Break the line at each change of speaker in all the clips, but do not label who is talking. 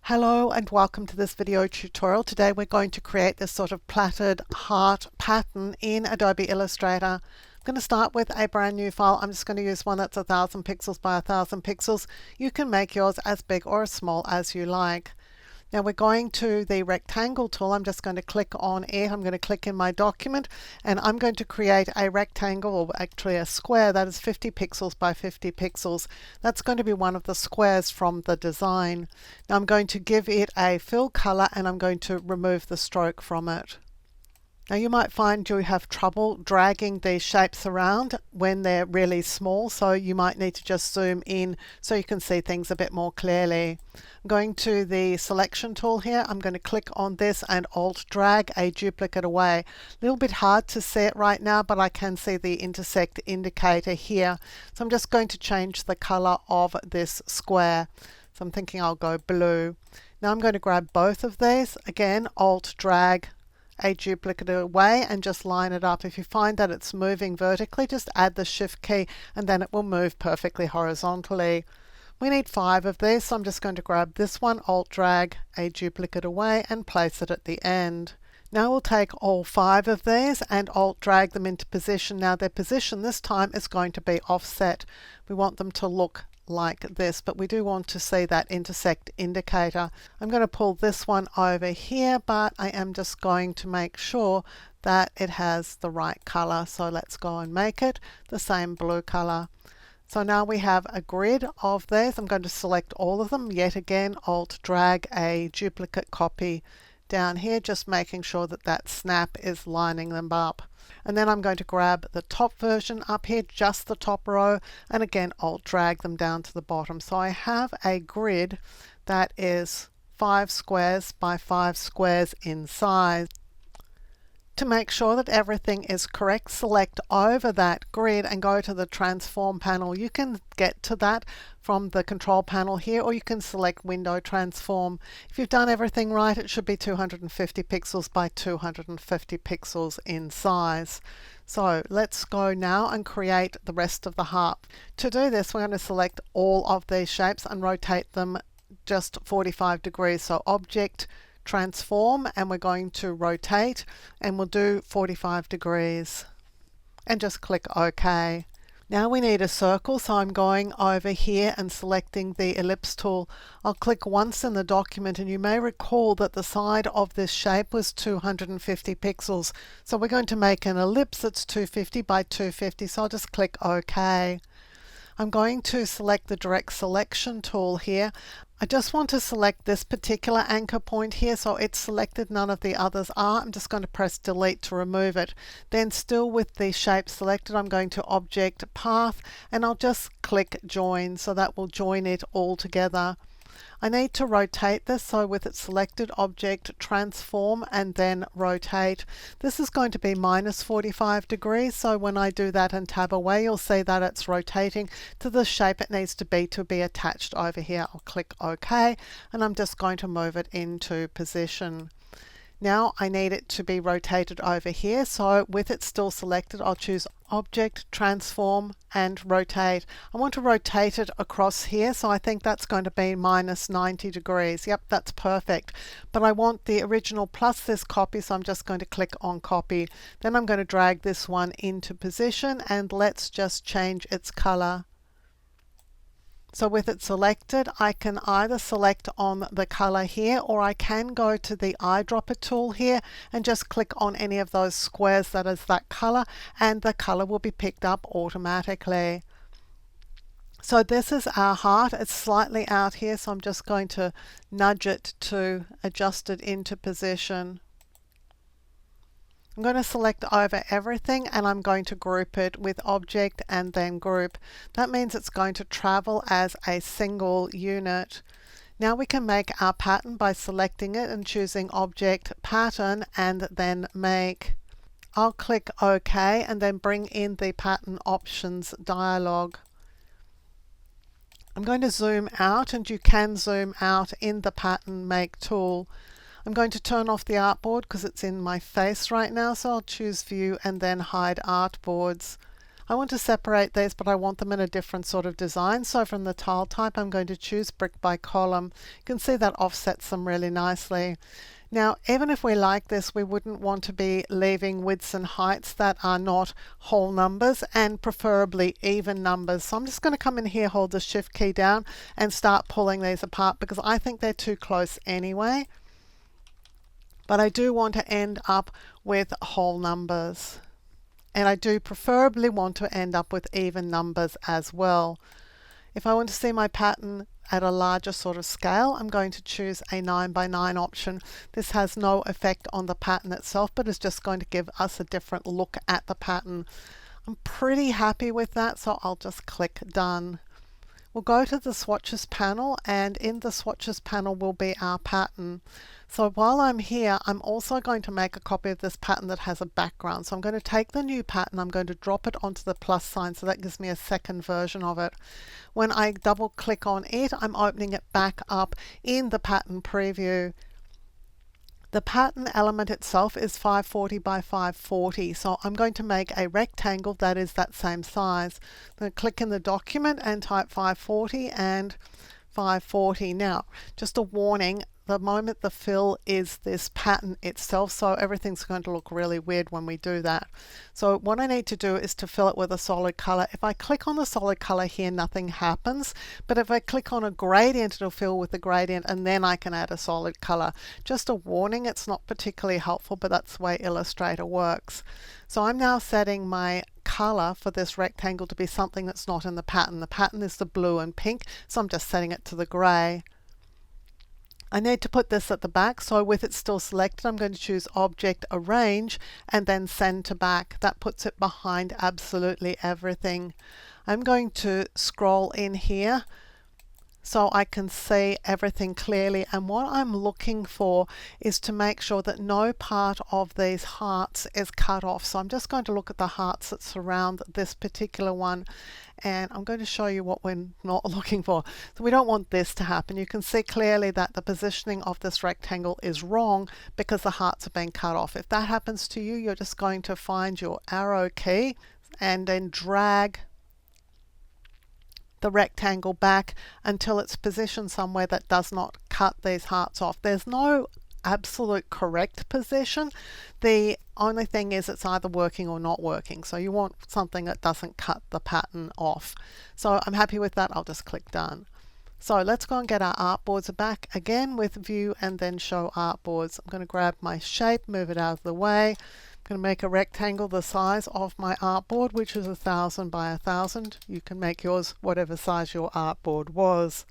Hello and welcome to this video tutorial. Today we're going to create this sort of plaited heart pattern in Adobe Illustrator. I'm going to start with a brand new file. I'm just going to use one that's 1000 pixels by 1000 pixels. You can make yours as big or as small as you like. Now we're going to the rectangle tool. I'm just going to click on it. I'm going to click in my document and I'm going to create a rectangle, or actually a square, that is 50 pixels by 50 pixels. That's going to be one of the squares from the design. Now I'm going to give it a fill color and I'm going to remove the stroke from it. Now you might find you have trouble dragging these shapes around when they're really small, so you might need to just zoom in so you can see things a bit more clearly. I'm going to the selection tool here. I'm going to click on this and Alt drag a duplicate away. A little bit hard to see it right now, but I can see the intersect indicator here. So I'm just going to change the color of this square. So I'm thinking I'll go blue. Now I'm going to grab both of these. Again, Alt drag a duplicate away and just line it up. If you find that it's moving vertically, just add the Shift key and then it will move perfectly horizontally. We need 5 of these, so I'm just going to grab this one, Alt drag a duplicate away and place it at the end. Now we'll take all 5 of these and Alt drag them into position. Now their position this time is going to be offset. We want them to look like this, but we do want to see that intersect indicator. I'm going to pull this one over here, but I am just going to make sure that it has the right color. So let's go and make it the same blue color. So now we have a grid of these. I'm going to select all of them. Yet again, Alt drag a duplicate copy down here, just making sure that that snap is lining them up. And then I'm going to grab the top version up here, just the top row, and again Alt drag them down to the bottom. So I have a grid that is 5 squares by 5 squares in size. To make sure that everything is correct, select over that grid and go to the transform panel. You can get to that from the control panel here, or you can select window transform. If you've done everything right, it should be 250 pixels by 250 pixels in size. So let's go now and create the rest of the heart. To do this, we're going to select all of these shapes and rotate them just 45 degrees. So object, transform, and we're going to rotate and we'll do 45 degrees and just click OK. Now we need a circle, so I'm going over here and selecting the ellipse tool. I'll click once in the document and you may recall that the side of this shape was 250 pixels. So we're going to make an ellipse that's 250 by 250, so I'll just click OK. I'm going to select the direct selection tool here. I just want to select this particular anchor point here, so it's selected, none of the others are. I'm just going to press delete to remove it. Then still with the shape selected, I'm going to object path and I'll just click join, so that will join it all together. I need to rotate this, so with it selected, object, transform, and then rotate. This is going to be minus 45 degrees, so when I do that and tab away, you'll see that it's rotating to the shape it needs to be attached over here. I'll click OK, and I'm just going to move it into position. Now I need it to be rotated over here, so with it still selected, I'll choose Object, Transform, and Rotate. I want to rotate it across here, so I think that's going to be minus 90 degrees. Yep, that's perfect. But I want the original plus this copy, so I'm just going to click on Copy. Then I'm going to drag this one into position, and let's just change its color. So with it selected, I can either select on the color here, or I can go to the eyedropper tool here and just click on any of those squares that is that color, and the color will be picked up automatically. So this is our heart. It's slightly out here, so I'm just going to nudge it to adjust it into position. I'm going to select over everything and I'm going to group it with object and then group. That means it's going to travel as a single unit. Now we can make our pattern by selecting it and choosing object, pattern, and then make. I'll click OK and then bring in the pattern options dialog. I'm going to zoom out, and you can zoom out in the pattern make tool. I'm going to turn off the artboard because it's in my face right now, so I'll choose view and then hide artboards. I want to separate these, but I want them in a different sort of design. So from the tile type, I'm going to choose brick by column. You can see that offsets them really nicely. Now, even if we like this, we wouldn't want to be leaving widths and heights that are not whole numbers, and preferably even numbers. So I'm just going to come in here, hold the Shift key down and start pulling these apart because I think they're too close anyway. But I do want to end up with whole numbers. And I do preferably want to end up with even numbers as well. If I want to see my pattern at a larger sort of scale, I'm going to choose a 9 by 9 option. This has no effect on the pattern itself, but is just going to give us a different look at the pattern. I'm pretty happy with that, so I'll just click Done. We'll go to the swatches panel, and in the swatches panel will be our pattern. So while I'm here, I'm also going to make a copy of this pattern that has a background. So I'm going to take the new pattern, I'm going to drop it onto the plus sign, so that gives me a second version of it. When I double click on it, I'm opening it back up in the pattern preview. The pattern element itself is 540 by 540, so I'm going to make a rectangle that is that same size. I'm going to click in the document and type 540 and 540. Now, just a warning, the moment the fill is this pattern itself, so everything's going to look really weird when we do that. So what I need to do is to fill it with a solid color. If I click on the solid color here, nothing happens, but if I click on a gradient, it'll fill with the gradient, and then I can add a solid color. Just a warning, it's not particularly helpful, but that's the way Illustrator works. So I'm now setting my color for this rectangle to be something that's not in the pattern. The pattern is the blue and pink, so I'm just setting it to the gray. I need to put this at the back, so with it still selected, I'm going to choose Object, Arrange, and then Send to Back. That puts it behind absolutely everything. I'm going to scroll in here so I can see everything clearly, and what I'm looking for is to make sure that no part of these hearts is cut off. So I'm just going to look at the hearts that surround this particular one, and I'm going to show you what we're not looking for. So we don't want this to happen. You can see clearly that the positioning of this rectangle is wrong because the hearts are being cut off. If that happens to you, you're just going to find your arrow key and then drag the rectangle back until it's positioned somewhere that does not cut these hearts off. There's no absolute correct position. The only thing is it's either working or not working. So you want something that doesn't cut the pattern off. So I'm happy with that. I'll just click Done. So let's go and get our artboards back again with View and then Show Artboards. I'm going to grab my shape, move it out of the way. I'm going to make a rectangle the size of my artboard, which is 1000 by 1000. You can make yours whatever size your artboard was.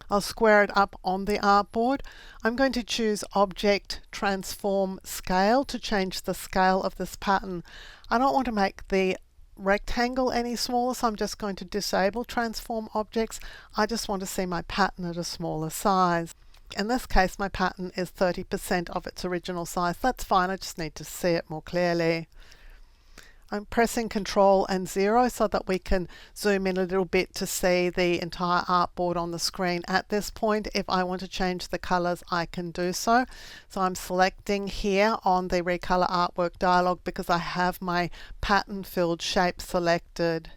I'll square it up on the artboard. I'm going to choose Object, Transform, Scale to change the scale of this pattern. I don't want to make the rectangle any smaller, so I'm just going to disable Transform Objects. I just want to see my pattern at a smaller size. In this case, my pattern is 30% of its original size. That's fine, I just need to see it more clearly. I'm pressing Control and 0 so that we can zoom in a little bit to see the entire artboard on the screen. At this point, if I want to change the colors, I can do so. So I'm selecting here on the Recolor Artwork dialog because I have my pattern filled shape selected.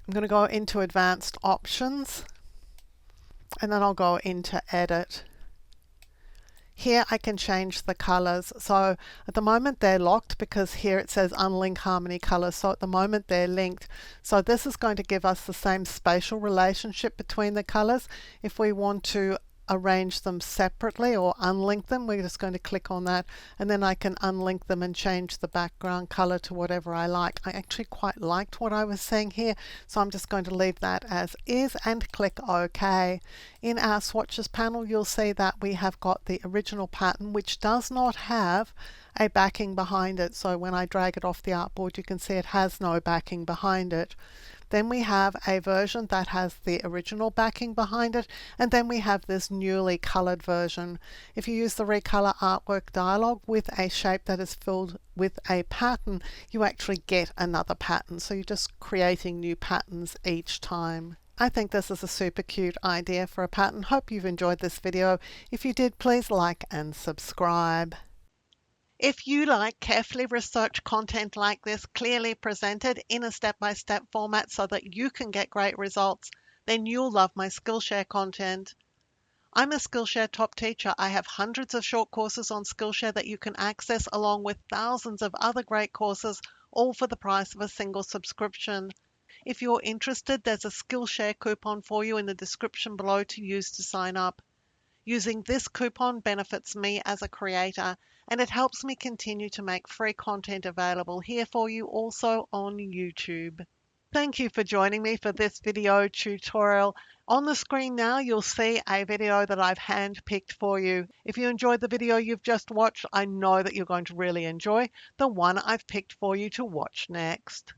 I'm going to go into Advanced Options, and then I'll go into Edit. Here I can change the colors. So at the moment they're locked because here it says unlink harmony colors. So at the moment they're linked. So this is going to give us the same spatial relationship between the colors. If we want to arrange them separately or unlink them, we're just going to click on that, and then I can unlink them and change the background color to whatever I like. I actually quite liked what I was seeing here, so I'm just going to leave that as is and click OK. In our swatches panel, you'll see that we have got the original pattern, which does not have a backing behind it. So when I drag it off the artboard, you can see it has no backing behind it. Then we have a version that has the original backing behind it, and then we have this newly colored version. If you use the Recolor Artwork dialog with a shape that is filled with a pattern, you actually get another pattern. So you're just creating new patterns each time. I think this is a super cute idea for a pattern. Hope you've enjoyed this video. If you did, please like and subscribe. If you like carefully researched content like this, clearly presented in a step-by-step format so that you can get great results, then you'll love my Skillshare content. I'm a Skillshare top teacher. I have hundreds of short courses on Skillshare that you can access along with thousands of other great courses, all for the price of a single subscription. If you're interested, there's a Skillshare coupon for you in the description below to use to sign up. Using this coupon benefits me as a creator, and it helps me continue to make free content available here for you also on YouTube. Thank you for joining me for this video tutorial. On the screen now, you'll see a video that I've hand-picked for you. If you enjoyed the video you've just watched, I know that you're going to really enjoy the one I've picked for you to watch next.